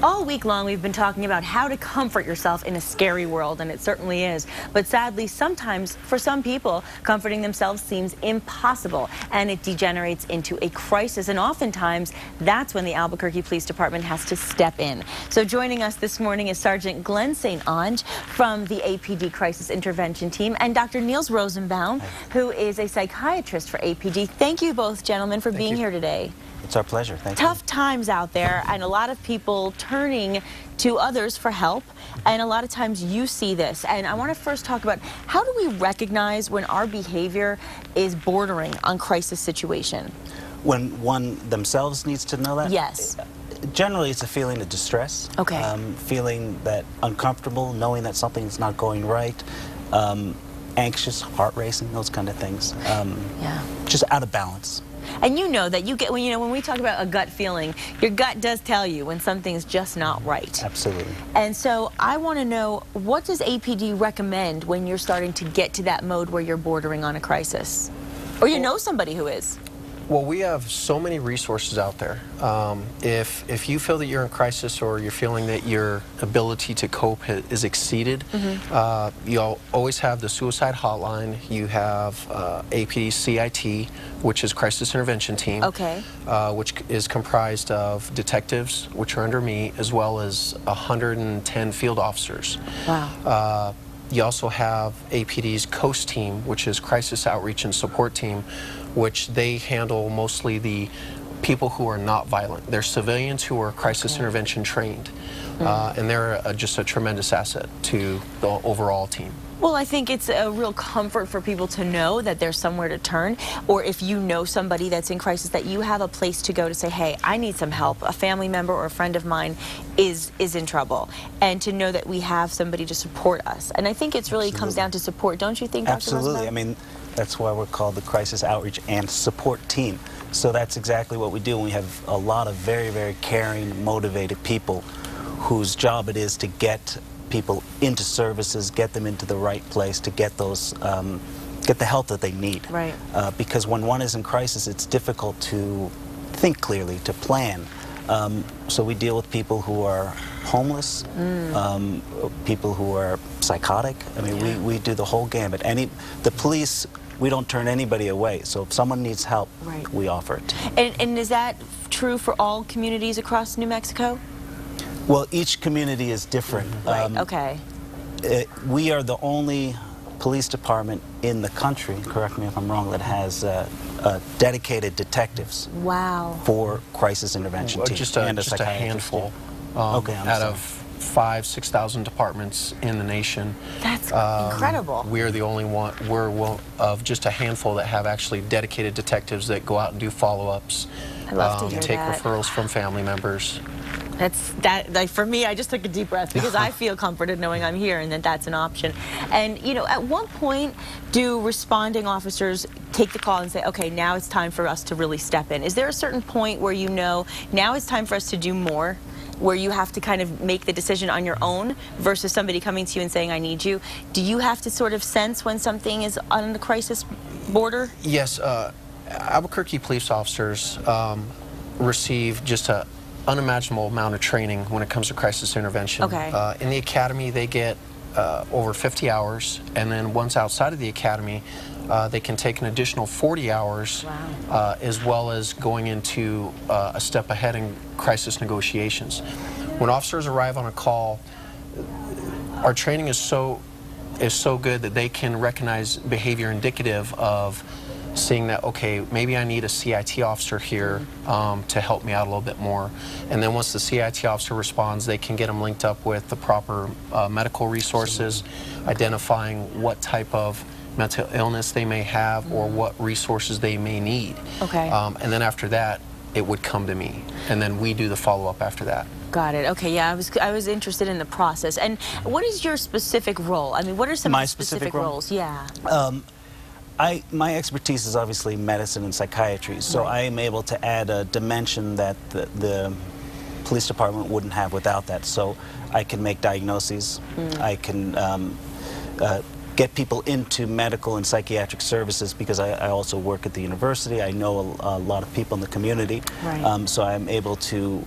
All week long, we've been talking about how to comfort yourself in a scary world, and it certainly is. But sadly, sometimes, for some people, comforting themselves seems impossible, and it degenerates into a crisis. And oftentimes, that's when the Albuquerque Police Department has to step in. So joining us this morning is Sergeant Glenn St. Onge from the APD Crisis Intervention Team, and Dr. Nils Rosenbaum, who is a psychiatrist for APD. Thank you both, gentlemen, for being here today. It's our pleasure. Thank you. Tough times out there, and a lot of people turning to others for help, and a lot of times you see this. And I want to first talk about, how do we recognize when our behavior is bordering on crisis situation? When one themselves needs to know that? Yes. Generally, it's a feeling of distress. Okay. Feeling that uncomfortable, knowing that something's not going right, anxious, heart racing, those kind of things. Yeah. Just out of balance. And you know that you get, when we talk about a gut feeling, your gut does tell you when something's just not right. Absolutely. And so I want to know, what does APD recommend when you're starting to get to that mode where you're bordering on a crisis? Or you know somebody who is? Well, we have so many resources out there. If you feel that you're in crisis, or you're feeling that your ability to cope is exceeded, you'll always have the suicide hotline. You have APD CIT, which is Crisis Intervention Team, which is comprised of detectives, which are under me, as well as 110 field officers. Wow. You also have APD's COAST team, which is Crisis Outreach and Support Team, which they handle mostly the people who are not violent. They're civilians who are crisis intervention trained, and they're just a tremendous asset to the overall team. Well, I think it's a real comfort for people to know that there's somewhere to turn, or if you know somebody that's in crisis, that you have a place to go to say, hey, I need some help. A family member or a friend of mine is in trouble, and to know that we have somebody to support us. And I think it's really comes down to support, don't you think, Dr. Absolutely. Rosenbaum? I mean, that's why we're called the Crisis Outreach and Support Team. So that's exactly what we do. We have a lot of very, very caring, motivated people whose job it is to get people into services, get them into the right place, to get those, get the help that they need. Right. Because when one is in crisis, it's difficult to think clearly, to plan. So we deal with people who are homeless, people who are psychotic. I mean, we do the whole gamut. The police, we don't turn anybody away. So if someone needs help, we offer it. And is that true for all communities across New Mexico? Well, each community is different. Right, okay. We are the only police department in the country, correct me if I'm wrong, that has dedicated detectives. Wow. For crisis intervention teams. Just a handful out of 5,000 to 6,000 departments in the nation. That's incredible. We're the only one, we're one of just a handful that have actually dedicated detectives that go out and do follow-ups. I love to hear take that. referrals from family members. Like, for me, I just took a deep breath, because I feel comforted knowing I'm here and that that's an option. And, you know, at what point do responding officers take the call and say, okay, now it's time for us to really step in? Is there a certain point where you know, now it's time for us to do more, where you have to kind of make the decision on your own versus somebody coming to you and saying, I need you? Do you have to sort of sense when something is on the crisis border? Yes. Albuquerque police officers receive just an unimaginable amount of training when it comes to crisis intervention. Okay. In the academy, they get over 50 hours, and then once outside of the academy, they can take an additional 40 hours, as well as going into a step ahead in crisis negotiations. When officers arrive on a call, our training is so good that they can recognize behavior indicative of seeing that, okay, maybe I need a CIT officer here to help me out a little bit more. And then once the CIT officer responds, they can get them linked up with the proper medical resources, identifying what type of mental illness they may have or what resources they may need. Okay. And then after that, it would come to me, and then we do the follow-up after that. Got it. Okay, yeah, I was interested in the process. And what is your specific role? I mean, what are some of the specific roles? Yeah. My expertise is obviously medicine and psychiatry, so I am able to add a dimension that the police department wouldn't have without that. So I can make diagnoses, I can get people into medical and psychiatric services, because I also work at the university. I know a lot of people in the community, so I'm able to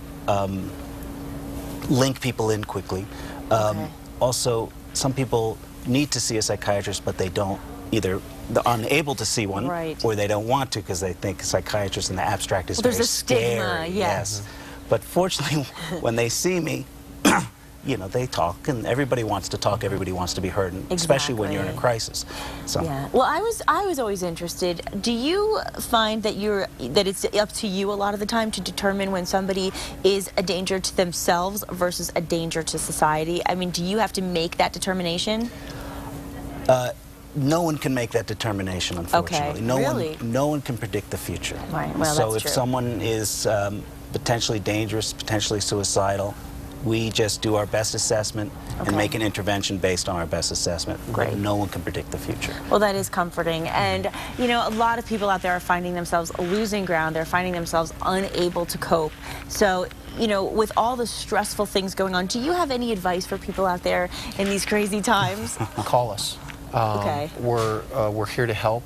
link people in quickly. Okay. Also, some people need to see a psychiatrist, but they don't, either they're unable to see one, Right. or they don't want to because they think a psychiatrist in the abstract is There's very a stigma, scary. yes. But fortunately, when they see me, you know, they talk, and everybody wants to talk, everybody wants to be heard, and especially when you're in a crisis. So. Yeah. Well, I was always interested. Do you find that it's up to you a lot of the time to determine when somebody is a danger to themselves versus a danger to society? I mean, do you have to make that determination? No one can make that determination, unfortunately. Okay. No one can predict the future. Right. Well, so that's if true. someone is potentially dangerous, potentially suicidal, we just do our best assessment and make an intervention based on our best assessment. Great. No one can predict the future. Well, that is comforting. And, you know, a lot of people out there are finding themselves losing ground. They're finding themselves unable to cope. So, you know, with all the stressful things going on, do you have any advice for people out there in these crazy times? Call us. Okay. We're here to help.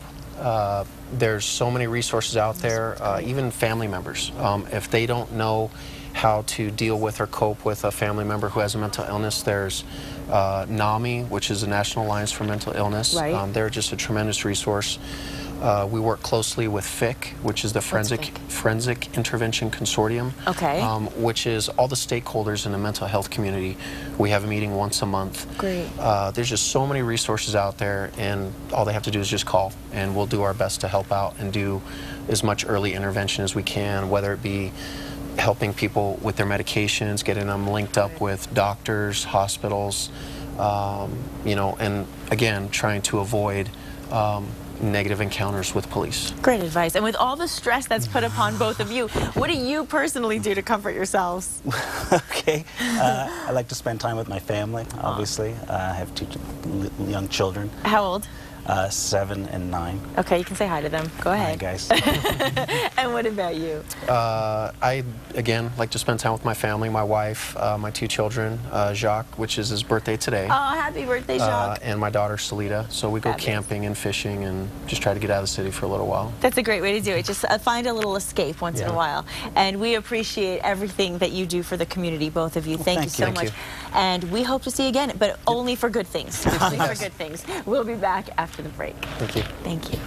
There's so many resources out there, even family members. If they don't know how to deal with or cope with a family member who has a mental illness, there's NAMI, which is the National Alliance for Mental Illness. Right. They're just a tremendous resource. We work closely with FIC, which is the Forensic Intervention Consortium, Okay. which is all the stakeholders in the mental health community. We have a meeting once a month. Great. There's just so many resources out there, and all they have to do is just call, and we'll do our best to help out and do as much early intervention as we can, whether it be helping people with their medications, getting them linked up with doctors, hospitals, you know, and again, trying to avoid negative encounters with police. Great advice. And with all the stress that's put upon both of you, what do you personally do to comfort yourselves? Okay. I like to spend time with my family, obviously. I have two young children. How old? 7 and 9. Okay, you can say hi to them. Go ahead. Hi, guys. And what about you? I, again, like to spend time with my family, my wife, my 2 children, Jacques, which is his birthday today. Oh, happy birthday, Jacques. And my daughter, Salita. So we go camping and fishing and just try to get out of the city for a little while. That's a great way to do it. Just find a little escape once in a while. And we appreciate everything that you do for the community, both of you. Well, thank you so much. you. And we hope to see you again, but only for good things. Only for good things. We'll be back after the break. Thank you. Thank you.